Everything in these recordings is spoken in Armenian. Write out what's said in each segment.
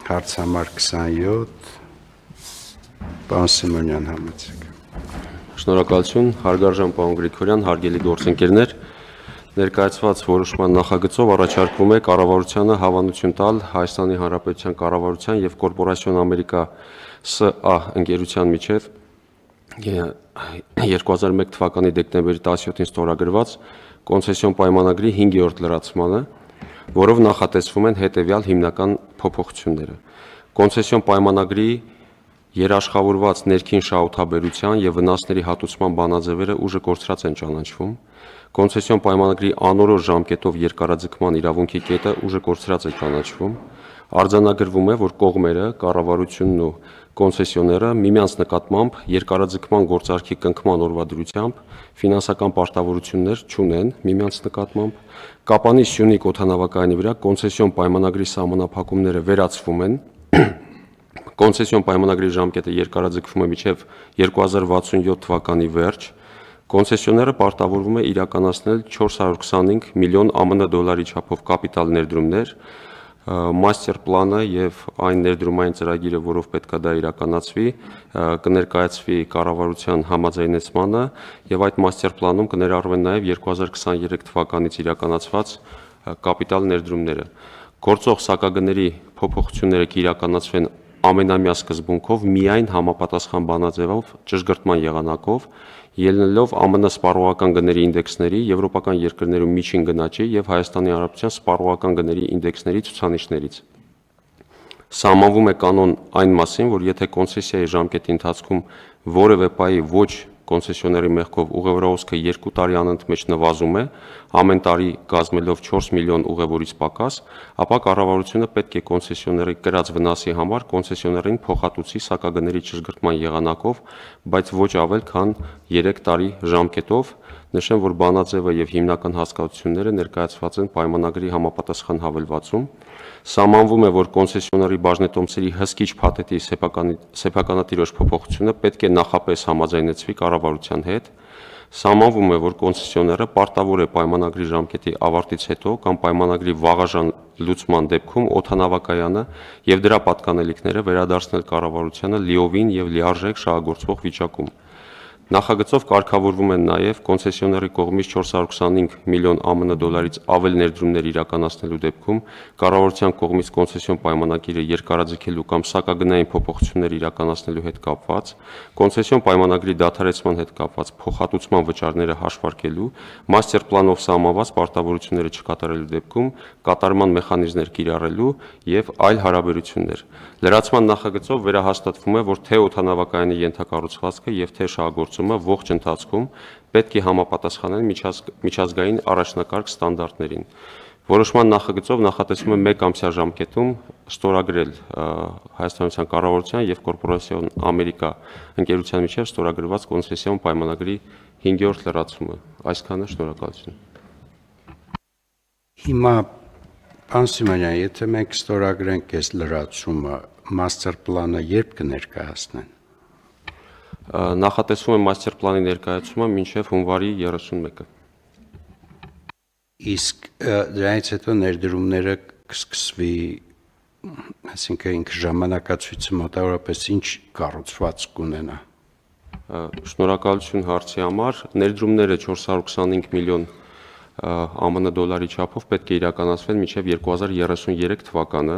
Հարց համար 27 Պարոն Սիմոնյան համեցեք։ Շնորհակալություն, հարգարժան պարոն Գրիգորյան, հարգելի գործընկերներ, ներկայացված որոշման նախագծով առաջարկվում է կառավարությանը հավանություն տալ Հայաստանի Հանրապետության կառավարության եւ Կորպորասիոն Ամերիկա ՍԱ ընկերության միջև 2001 թվականի դեկտեմբերի 17-ին ստորագրված կոնցեսիոն պայմանագրի 5-րդ լրացմանը, որով նախատեսվում են հետևյալ հիմնական փոփոխությունները։ Կոնցեսիոն պայմանագրի երաշխավորված ներքին շահութաբերության եւ վնասների հատուցման բանաձևերը ուժը կորցրած են ճանաչվում։ Կոնցեսիոն պայմանագրի անորոշ ժամկետով երկարաձգման իրավունքի կետը ուժը կորցրած է ճանաչվում։ Արձանագրվում է, որ կողմերը, կառավարությունն ու կոնցեսիոները միմյանց նկատմամբ երկարաձգման գործարքի կնքման օրվա դրությամբ ֆինանսական պարտավորություններ չունեն միմյանց նկատմամբ։ Կապանի Սյունիք օդանավակայանի վրա կոնցեսիոն պայմանագրի սահմանափակումները վերացվում են։ Կոնցեսիոն պայմանագրի ժամկետը երկարաձգվում է մինչև 2067 թվականի վերջ։ Կոնցեսիոները պարտավորվում է իրականացնել 425 միլիոն ԱՄՆ դոլարի չափով կապիտալ ներդրումներ, մաստեր պլանը եւ այն ներդրումային ծրագիրը, որով պետք է դա իրականացվի, կներկայացվի կառավարության համաձայնեցմանը եւ այդ մաստեր պլանում կներառվեն նաեւ 2023 թվականից իրականացված կապիտալ ներդրումները։ Գործող սակագների փոփոխությունները կիրականացվեն ամենամյա սկզբունքով միայն համապատասխան բանաձևով ճշգրտման եղանակով, ելնելով ԱՄՆ սպառողական գների ինդեքսների, եվրոպական երկրներում միջին գնաճի եւ Հայաստանի Հանրապետության սպառողական գների ինդեքսների ցուցանիշներից։ Սահմանվում է կանոն այն մասին, որ եթե կոնցեսիայի ժամկետի ընթացքում որևէ պահի ոչ կոնցեսիոների մեղքով ուղևորահոսքը 2 տարի անընդմեջ նվազում է, ամեն տարի կազմելով 4 միլիոն ուղևորից պակաս, ապա կառավարությունը պետք է կոնցեսիոների կրած վնասի համար կոնցեսիոներին փոխհատուցի սակագների ճշգրտման եղանակով, բայց ոչ ավել քան 3 տարի ժամկետով։ Նշեմ, որ բանաձևը եւ հիմնական հասկացությունները ներկայացված են պայմանագրի համապատասխան հավելվածում։ Սահմանվում է, որ կոնցեսիոների բաժնետոմսերի հսկիչ փաթեթի սեփականատիրոջ փոփոխությունը պետք է նախապես համաձայնեցվի կառավարության հետ։ Սահմանվում է, որ կոնցեսիոները պարտավոր է պայմանագրի ժամկետի ավարտից հետո կամ պայմանագրի վաղաժան լուծման դեպքում օդանավակայանը եւ դրա պատկանելիքները վերադարձնել կառավարությանը լիովին եւ լիարժեք շահագործվող վիճակում։ Նախագծով կարգավորվում են նաև կոնցեսիոների կողմից 425 միլիոն ԱՄՆ դոլարից ավել ներդրումներ իրականացնելու դեպքում կառավարության կողմից կոնցեսիոն պայմանագիրը երկարաձգելու կամ սակագնային փոփոխություններ իրականացնելու հետ կապված, կոնցեսիոն պայմանագրի դադարեցման հետ կապված փոխհատուցման վճարները հաշվարկելու, մաստեր պլանով սահմանված պարտավորությունները չկատարելու դեպքում կատարման մեխանիզմներ կիրառելու եւ այլ հարաբերություններ։ Լրացման նախագծով վերահաստատվում է, որ թե օդանավակայանի ենթակառուցվածքը եւ թե շահագործումը ողջ ընթացքում պետք է համապատասխանեն միջազգային առաջնակարգ ստանդարտներին։ Որոշման նախագծով նախատեսվում է 1 ամսյա ժամկետում ստորագրել Հայաստանյան կառավարության եւ Կորպորասիոն Ամերիկա ընկերության միջև ստորագրված կոնցեսիոն պայմանագրի 5-րդ լրացումը։ Այսքանը, շնորհակալություն։ Հիմա Պարոն Սիմոնյան, եթե մենք ստորագրենք այս լրացումը, մաստեր պլանը երբ կներկայացնեն։ Նախատեսվում է մաստեր պլանի ներկայացումը մինչև հունվարի 31-ը։ Իսկ դրանից հետո ներդրումները կսկսվի, այսինքն ինքը ժամանակացույցը մոտավորապես ինչ կառուցվածք կունենա։ Շնորհակալություն հարցի համար։ Ներդրումները 425 միլիոն ԱՄՆ դոլարի չափով պետք է իրականացվեն մինչև 2033 թվականը։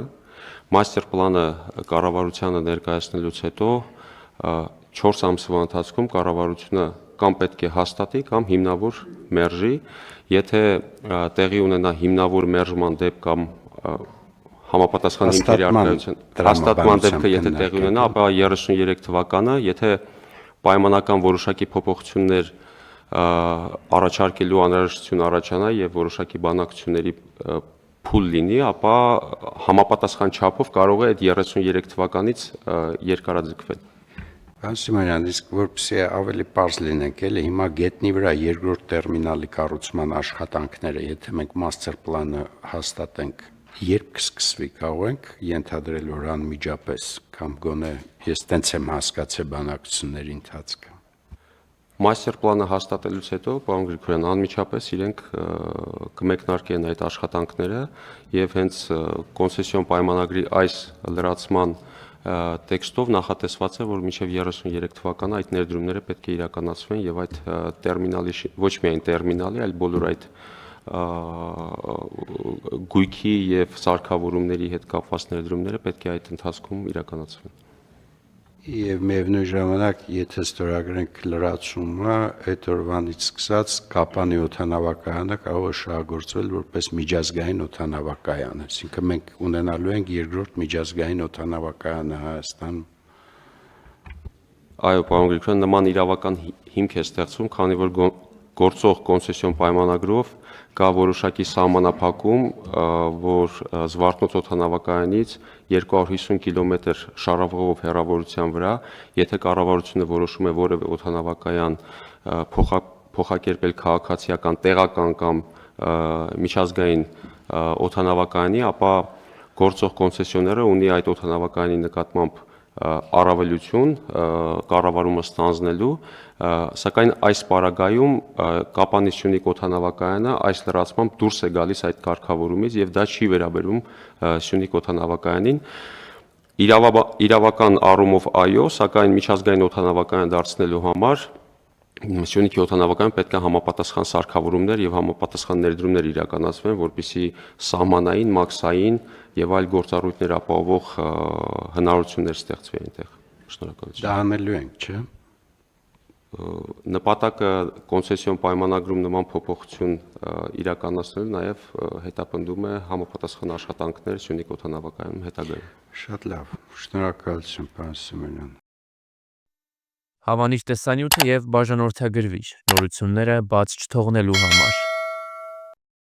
Մաստեր պլանը կառավարությանը ներկայացնելուց հետո 4 ամսվա ընթացքում կառավարությունը կամ պետք է հաստատի կամ հիմնավոր մերժի, եթե տեղի ունենա հիմնավոր մերժման դեպք կամ համապատասխան հիմքերի առկայության հաստատման դեպքը եթե տեղի ունենա, ապա 33 թվականը, եթե պայմանական որոշակի փոփոխություններ առաջարկելու անհրաժեշտություն առաջանա եւ որոշակի բանակցությունների փուլ լինի, ապա համապատասխան չափով կարող է այդ 33 թվականից երկարաձգվել։ Պարոն Սիմոնյան, իսկ որպեսզի ավելի պարզ լինենք, էլի հիմա գետնի վրա երկրորդ տերմինալի կառուցման աշխատանքները, եթե մենք մաստեր պլանը հաստատենք, երբ կսկսվի, կարող ենք ենթադրել, որ անմիջապես կամ գոնե ես տենց եմ հասկացել բանակցությունների ընթացքը։ Մաստեր պլանը հաստատելուց հետո, պարոն Գրիգորյան, անմիջապես իրենք կմեկնարկեն այդ աշխատանքները եւ հենց կոնցեսիոն պայմանագրի այս լրացման տեքստով նախատեսված է, որ մինչև 33 թվականը այդ ներդրումները պետք է իրականացվեն եւ այդ տերմինալի ոչ միայն տերմինալի, այլ բոլոր այդ գույքի եւ սարքավորումների հետ կապված ներդրումները պետք է այդ ընթացքում իրականացվեն։ Եվ միևնույն ժամանակ, եթե ստորագրենք լրացումը, այդ օրվանից սկսած Կապանի օդանավակայանը կարող է շահագործվել որպես միջազգային օդանավակայան, այսինքն մենք ունենալու ենք երկրորդ միջազգային օդանավակայանը Հայաստանում։ Այո, պարոն Գրիգորյան, նման իրավական հիմք է ստեղծվում, քանի որ գործող կոնցեսիոն պայմանագրով կա որոշակի սահմանափակում, որ Զվարթնոց օդանավակայանից 250 կիլոմետր շարավղով հեռավորության վրա, եթե կառավարությունը որոշում է որևէ օդանավակայան փոխակերպել քաղաքացիական, տեղական կամ միջազգային օդանավակայանի, ապա գործող կոնցեսիոները ունի այդ օդանավակայանի նկատմամբ առավելություն կառավարումը ստանձնելու, սակայն այս պարագայում Կապանի Սյունիք օդանավակայանը այս լրացմամբ դուրս է գալիս այդ կարգավորումից եւ դա չի վերաբերում Սյունիք օդանավակայանին։ Իրավական առումով այո, սակայն միջազգային օդանավակայան դարձնելու համար Սյունիքի օդանավակայանում պետք է համապատասխան սարքավորումներ եւ համապատասխան ներդրումներ իրականացվեն, որպեսզի սահմանային, մաքսային եւ այլ գործառույթներ ապահովող հնարավորություններ ստեղծվի այնտեղ։ Շնորհակալություն։ Դա անելու ենք, չէ՞։ Նպատակը կոնցեսիոն պայմանագրում նման փոփոխություն իրականացնելու նաեւ հետապնդում է համապատասխան աշխատանքներ Սյունիք օդանավակայանում հետագայում։ Շատ լավ։ Շնորհակալություն, պարոն Սիմոնյան։ Հավանիր տեսանյութը եւ բաժանորդագրվիր նորությունները բաց չթողնելու համար։